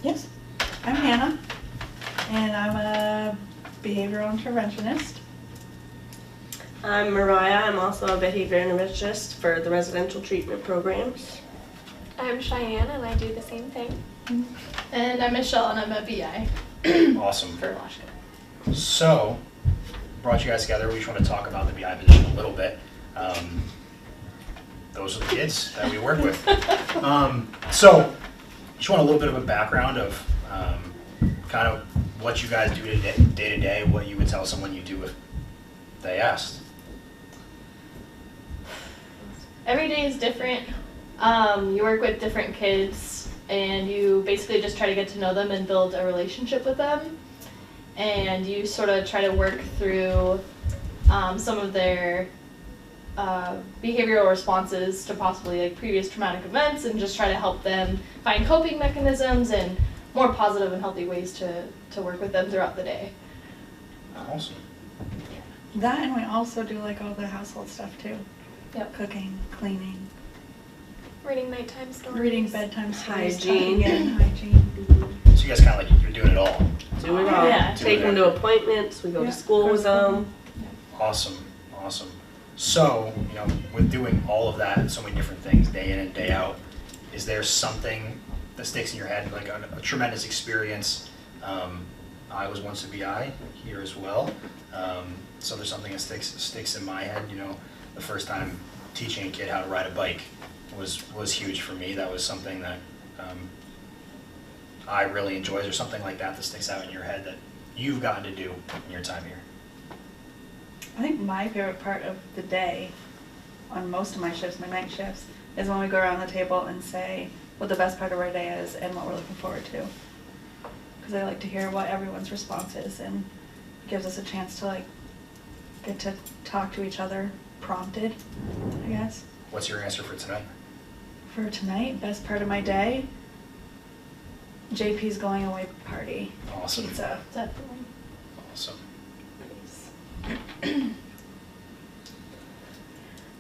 Yes, I'm Hannah, and I'm a behavioral interventionist. I'm Mariah. I'm also a behavior interventionist for the residential treatment programs. I'm Cheyenne, and I do the same thing. And I'm Michelle, and I'm a BI Awesome. for Washington. So, brought you guys together. We just want to talk about the BI position a little bit. Those are the kids that we work with. So, just want a little bit of a background of kind of what you guys do day to day, what you would tell someone you do if they asked. Every day is different. You work with different kids, and you basically just try to get to know them and build a relationship with them. And you sort of try to work through some of their behavioral responses to possibly like previous traumatic events, and just try to help them find coping mechanisms and more positive and healthy ways to work with them throughout the day. Awesome. That, and we also do like all the household stuff too. Yep. Cooking, cleaning, Reading nighttime stories. reading bedtime stories, Hygiene. tucking in, hygiene. So you guys kind of like, you're doing it all. Do it all. Yeah. Take them to appointments. We go Yeah. to school with them. Awesome, awesome. So, you know, with doing all of that and so many different things day in and day out, is there something that sticks in your head, like a tremendous experience? I was once a BI here as well, so there's something that sticks in my head. You know, the first time teaching a kid how to ride a bike was huge for me. That was something that I really enjoy. Is there something like that that sticks out in your head that you've gotten to do in your time here? I think my favorite part of the day on most of my shifts, my night shifts, is when we go around the table and say what the best part of our day is and what we're looking forward to. Because I like to hear what everyone's response is, and it gives us a chance to like get to talk to each other prompted, I guess. What's your answer for tonight? For tonight, best part of my day, JP's going away party. Awesome. Pizza. Definitely. Awesome.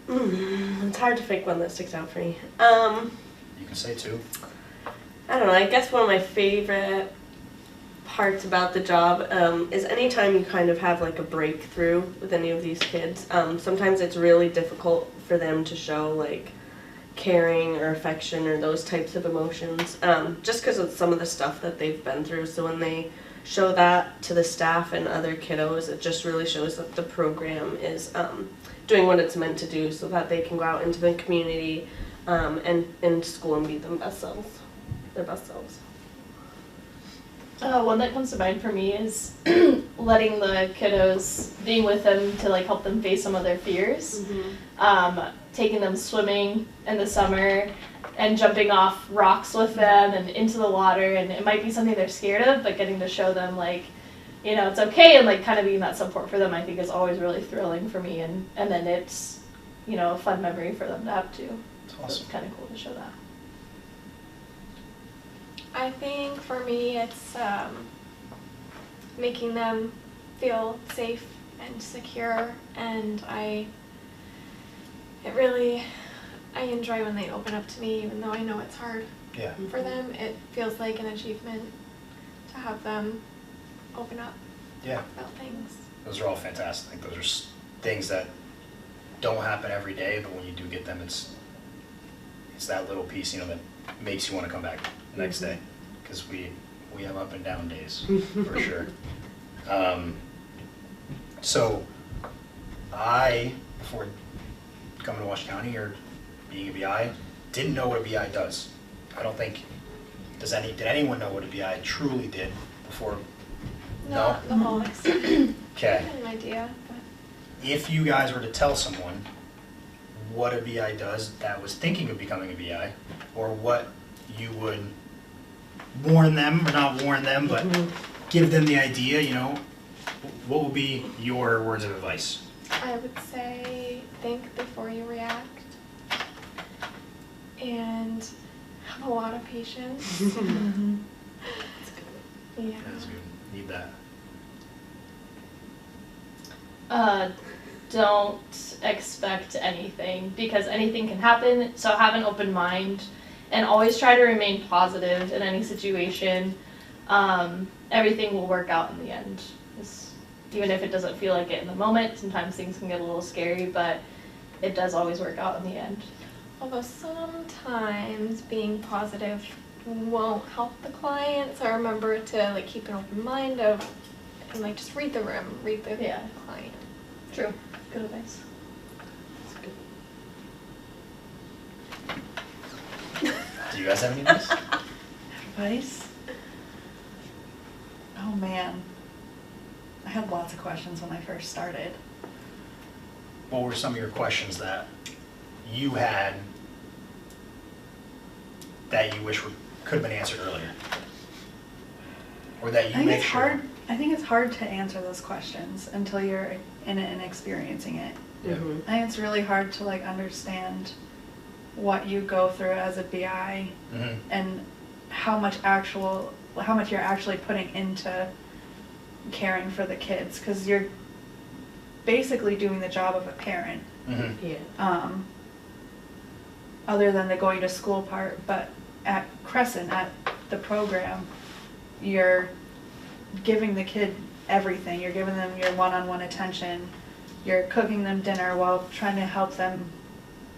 It's hard to pick one that sticks out for me. You can say two. I don't know. I guess one of my favorite parts about the job is anytime you kind of have like a breakthrough with any of these kids. Sometimes it's really difficult for them to show like caring or affection or those types of emotions, just because of some of the stuff that they've been through. So when they show that to the staff and other kiddos, it just really shows that the program is doing what it's meant to do, so that they can go out into the community and in school and be their best selves. One that comes to mind for me is letting the kiddos, being with them to like help them face some of their fears. Taking them swimming in the summer and jumping off rocks with them and into the water, and it might be something they're scared of, but getting to show them like, you know, it's okay, and like kind of being that support for them, I think is always really thrilling for me, and then it's, you know, a fun memory for them to have too. That's So awesome. it's kind of cool to show that. I think for me it's making them feel safe and secure, and I enjoy when they open up to me, even though I know it's hard Yeah. for them. It feels like an achievement to have them open up Yeah. about things. Those are all fantastic. Those are things that don't happen every day, but when you do get them, it's that little piece, you know, that makes you want to come back the next day, because we have up and down days for sure. So I, before coming to Washington County or being a BI, didn't know what a BI does. I don't think, did anyone know what a BI truly did before? Not the whole extent. I Okay. had an idea, but If you guys were to tell someone what a BI does that was thinking of becoming a BI, or what you would warn them, or not warn them, but give them the idea, you know, what would be your words of advice? I would say think before you react and have a lot of patience. Mhm. Yeah. That's good. Need that. Don't expect anything, because anything can happen, so have an open mind and always try to remain positive in any situation. Everything will work out in the end. Even if it doesn't feel like it in the moment, sometimes things can get a little scary, but it does always work out in the end. Although sometimes being positive won't help the client, so I remember to like keep an open mind of and like just read the room, read the Yeah. client. True. Good advice. Do you guys have any advice? Advice? Oh man. I had lots of questions when I first started. What were some of your questions that you had that you wish could have been answered earlier? Or that you make sure? I think it's hard to answer those questions until you're in it and experiencing it. Yeah. Mhm. I think it's really hard to like understand what you go through as a BI Mhm. and how much you're actually putting into caring for the kids, because you're basically doing the job of a parent, Mhm. Yeah. other than the going to school part. But at Crescent, at the program, you're giving the kid everything. You're giving them your one-on-one attention. You're cooking them dinner while trying to help them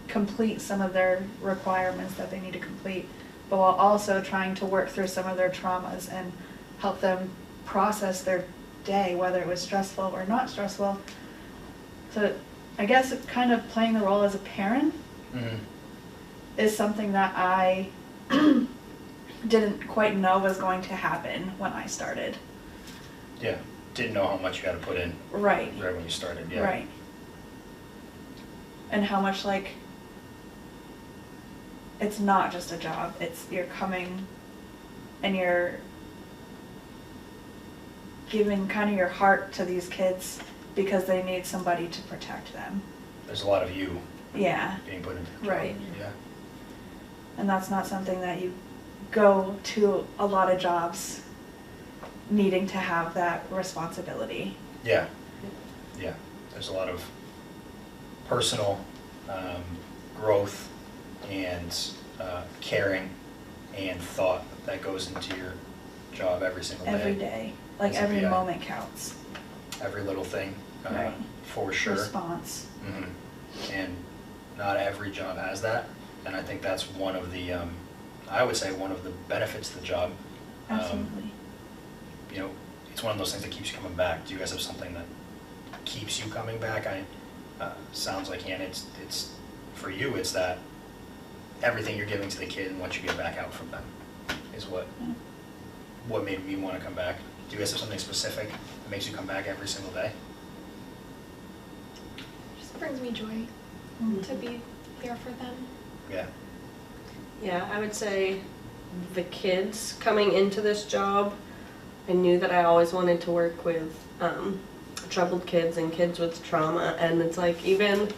complete some of their requirements that they need to complete, but while also trying to work through some of their traumas and help them process their day, whether it was stressful or not stressful. So I guess kind of playing the role as a parent Mhm. is something that I didn't quite know was going to happen when I started. Yeah. Didn't know how much you had to put in Right. right when you started. Yeah. Right. And how much like it's not just a job, it's you're coming and you're giving kind of your heart to these kids because they need somebody to protect them. There's a lot of you Yeah, being put into the job. Right. Yeah. and that's not something that you go to a lot of jobs needing to have that responsibility. Yeah. Yeah. There's a lot of personal growth and caring and thought that goes into your job every single day. Every day, like As a every PI. moment counts. Every little thing, Right. for sure. Response. Mhm. And not every job has that, and I think that's one of the, I would say one of the benefits of the job. Absolutely. You know, it's one of those things that keeps you coming back. Do you guys have something that keeps you coming back? Sounds like, Hannah, it's for you, it's that everything you're giving to the kid and what you get back out from them is what made me want to come back. Do you guys have something specific that makes you come back every single day? Just brings me joy Mhm. to be there for them. Yeah. Yeah, I would say the kids coming into this job, I knew that I always wanted to work with troubled kids and kids with trauma, and it's like even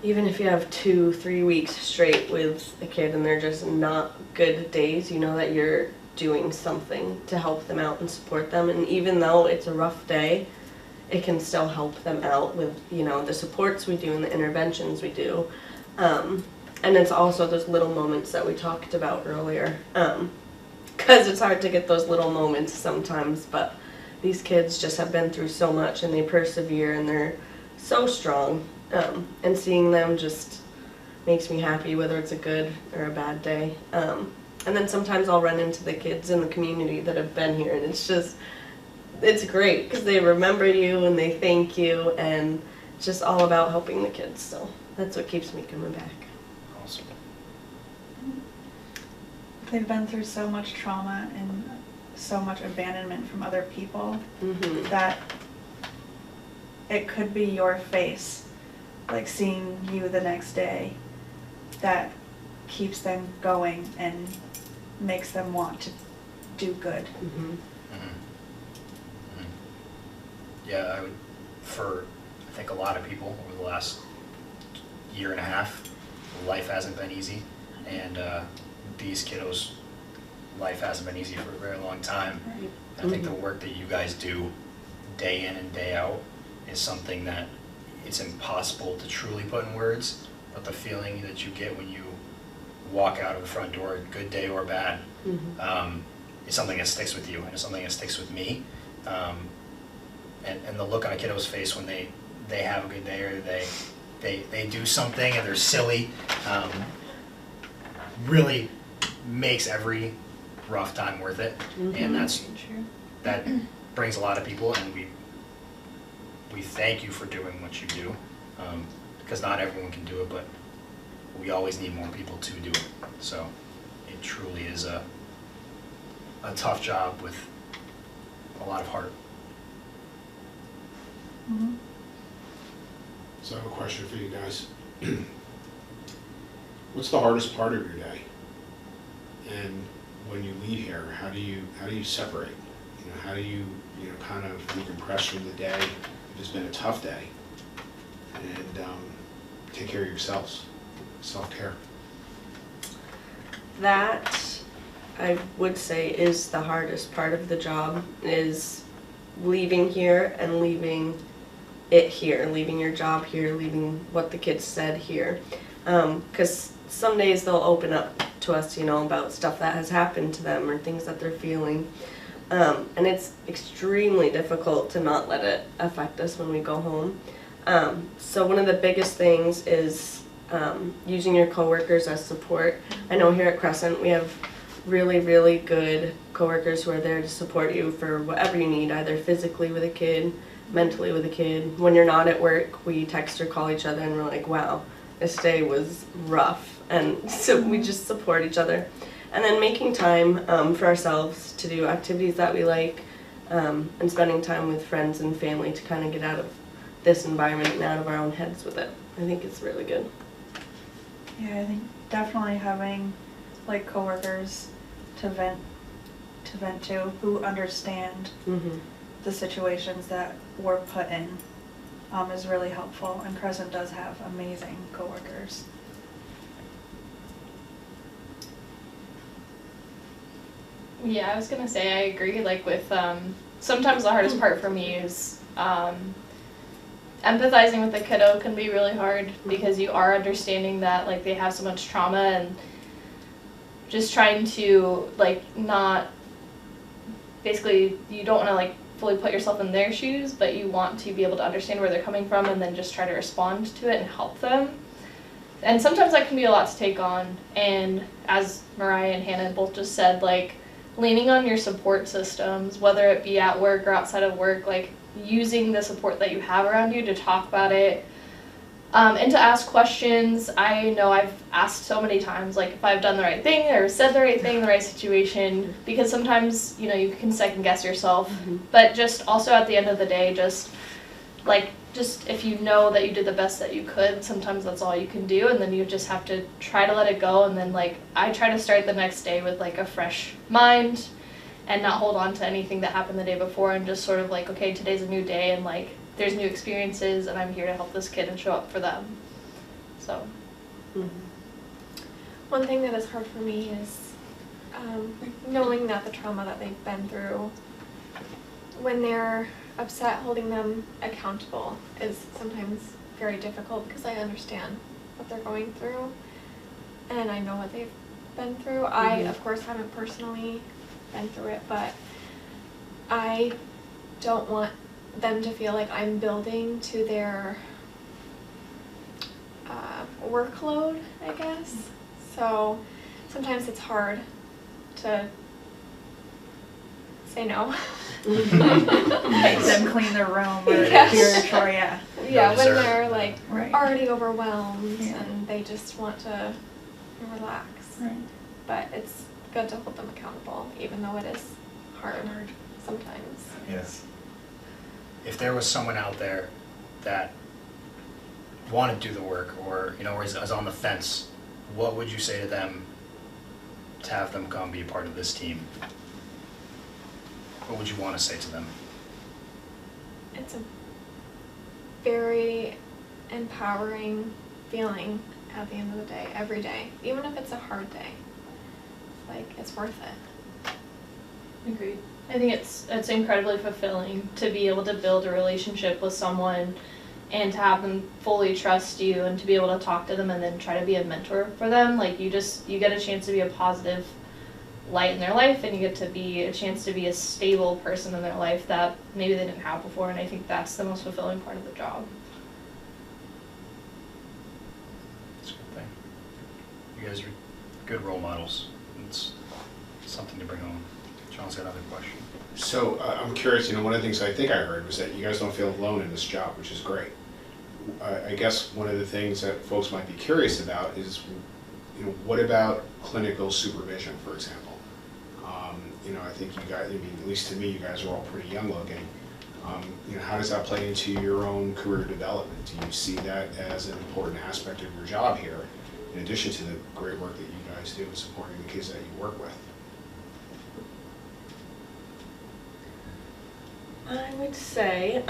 if you have 2-3 weeks straight with a kid and they're just not good days, you know that you're doing something to help them out and support them, and even though it's a rough day, it can still help them out with, you know, the supports we do and the interventions we do. And it's also those little moments that we talked about earlier. Because it's hard to get those little moments sometimes, but these kids just have been through so much and they persevere and they're so strong. And seeing them just makes me happy, whether it's a good or a bad day. And then sometimes I'll run into the kids in the community that have been here, and it's great because they remember you and they thank you, and it's just all about helping the kids. So that's what keeps me coming back. Awesome. They've been through so much trauma and so much abandonment from other people Mm-hmm. that it could be your face, like seeing you the next day, that keeps them going and makes them want to do good. Mm-hmm. Mhm. Mhm. Yeah, I think a lot of people over the last year and a half, life hasn't been easy, and these kiddos, life hasn't been easy for a very long time. Right. I think the work that you guys do day in and day out is something that it's impossible to truly put in words, but the feeling that you get when you walk out of the front door, good day or bad, Mm-hmm. is something that sticks with you, and it's something that sticks with me. And the look on a kiddo's face when they have a good day, or they do something and they're silly, really makes every rough time worth it. And that brings a lot of people, and we thank you for doing what you do, because not everyone can do it, but we always need more people to do it. So it truly is a tough job with a lot of heart. Mhm. So I have a question for you guys. What's the hardest part of your day? And when you leave here, how do you separate? You know, how do you kind of decompress from the day? It's been a tough day, and take care of yourselves. Self-care. That, I would say, is the hardest part of the job, is leaving here and leaving it here, leaving your job here, leaving what the kids said here. Because some days they'll open up to us, about stuff that has happened to them or things that they're feeling. And it's extremely difficult to not let it affect us when we go home. So one of the biggest things is using your coworkers as support. I know here at Crescent we have really, really good coworkers who are there to support you for whatever you need, either physically with a kid, mentally with a kid. When you're not at work, we text or call each other and we're like, wow, this day was rough. And so we just support each other. And then making time for ourselves to do activities that we like, and spending time with friends and family to kind of get out of this environment and out of our own heads with it. I think it's really good. Yeah, I think definitely having like coworkers to vent to, who understand Mm-hmm. the situations that we're put in, is really helpful. And Crescent does have amazing coworkers. Yeah, I was gonna say I agree. Like with sometimes the hardest part for me is empathizing with the kiddo can be really hard, because you are understanding that like they have so much trauma, and just trying to like not, basically you don't want to like fully put yourself in their shoes, but you want to be able to understand where they're coming from and then just try to respond to it and help them. And sometimes that can be a lot to take on, and as Mariah and Hannah both just said, like leaning on your support systems, whether it be at work or outside of work, like using the support that you have around you to talk about it, and to ask questions. I know I've asked so many times, like if I've done the right thing or said the right thing in the right situation, because sometimes, you can second guess yourself, but just also at the end of the day, just if you know that you did the best that you could, sometimes that's all you can do, and then you just have to try to let it go. And then like I try to start the next day with like a fresh mind and not hold on to anything that happened the day before, and just sort of like, okay, today's a new day, and like there's new experiences, and I'm here to help this kid and show up for them. So One thing that is hard for me is knowing that the trauma that they've been through, when they're upset, holding them accountable is sometimes very difficult, because I understand what they're going through and I know what they've been through. I, of course, haven't personally been through it, but I don't want them to feel like I'm building to their workload, I guess. So sometimes it's hard to say no. Make them clean their room or Yes. do your chore, yeah. Yeah, No when dessert. they're like Right. already overwhelmed Yeah. and they just want to relax. Right. But it's good to hold them accountable, even though it is hard sometimes. Yes. If there was someone out there that wanted to do the work, or is on the fence, what would you say to them to have them come be a part of this team? What would you want to say to them? It's a very empowering feeling at the end of the day, every day, even if it's a hard day. Like, it's worth it. Agreed. I think it's incredibly fulfilling to be able to build a relationship with someone and to have them fully trust you and to be able to talk to them and then try to be a mentor for them, like you get a chance to be a positive light in their life, and you get to be a chance to be a stable person in their life that maybe they didn't have before, and I think that's the most fulfilling part of the job. That's a good thing. You guys are good role models. It's something to bring home. John's got another question. So I'm curious, one of the things I think I heard was that you guys don't feel alone in this job, which is great. I guess one of the things that folks might be curious about is, what about clinical supervision, for example? I think you guys, at least to me, you guys are all pretty young looking. How does that play into your own career development? Do you see that as an important aspect of your job here, in addition to the great work that you guys do in supporting the kids that you work with? I would say,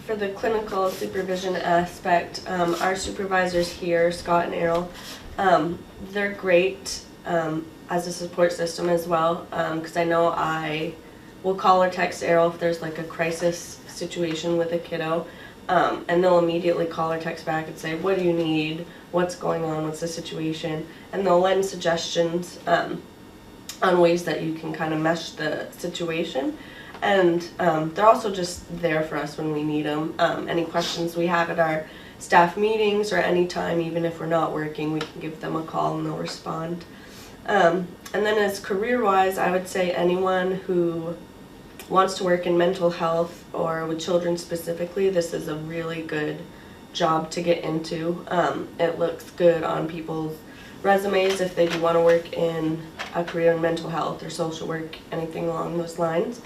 for the clinical supervision aspect, our supervisors here, Scott and Errol, they're great as a support system as well, because I know I will call or text Errol if there's like a crisis situation with a kiddo, and they'll immediately call or text back and say, what do you need, what's going on, what's the situation, and they'll lend suggestions on ways that you can kind of mesh the situation. And they're also just there for us when we need them. Any questions we have at our staff meetings or any time, even if we're not working, we can give them a call and they'll respond. And then as career-wise, I would say anyone who wants to work in mental health or with children specifically, this is a really good job to get into. It looks good on people's resumes if they do want to work in a career in mental health or social work, anything along those lines.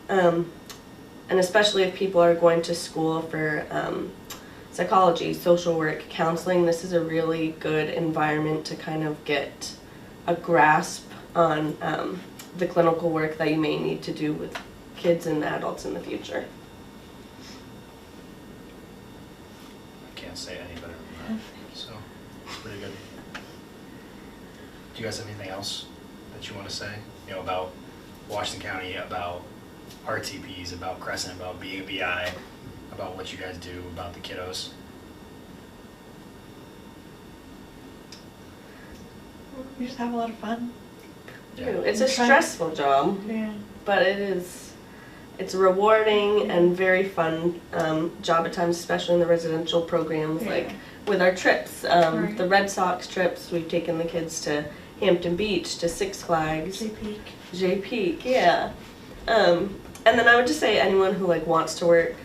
And especially if people are going to school for psychology, social work, counseling, this is a really good environment to kind of get a grasp on the clinical work that you may need to do with kids and adults in the future. I can't say any better than that. So, it's pretty good. Do you guys have anything else that you want to say? About Washington County, about RTPs, about Crescent, about being a BI, about what you guys do, about the kiddos? We just have a lot of fun. Yeah. It's a stressful job, Yeah. but it's rewarding and very fun job at times, especially in the residential programs, Yeah. like with our trips, Right. the Red Sox trips. We've taken the kids to Hampton Beach, to Six Flags, J Peak, yeah. And then I would just say anyone who wants to work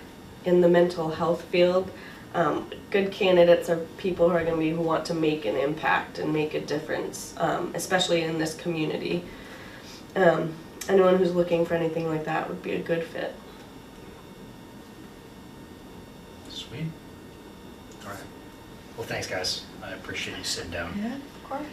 in the mental health field, good candidates are people who want to make an impact and make a difference, especially in this community. Anyone who's looking for anything like that would be a good fit. Sweet. All right. Well, thanks, guys. I appreciate you sitting down. Yeah. Of course.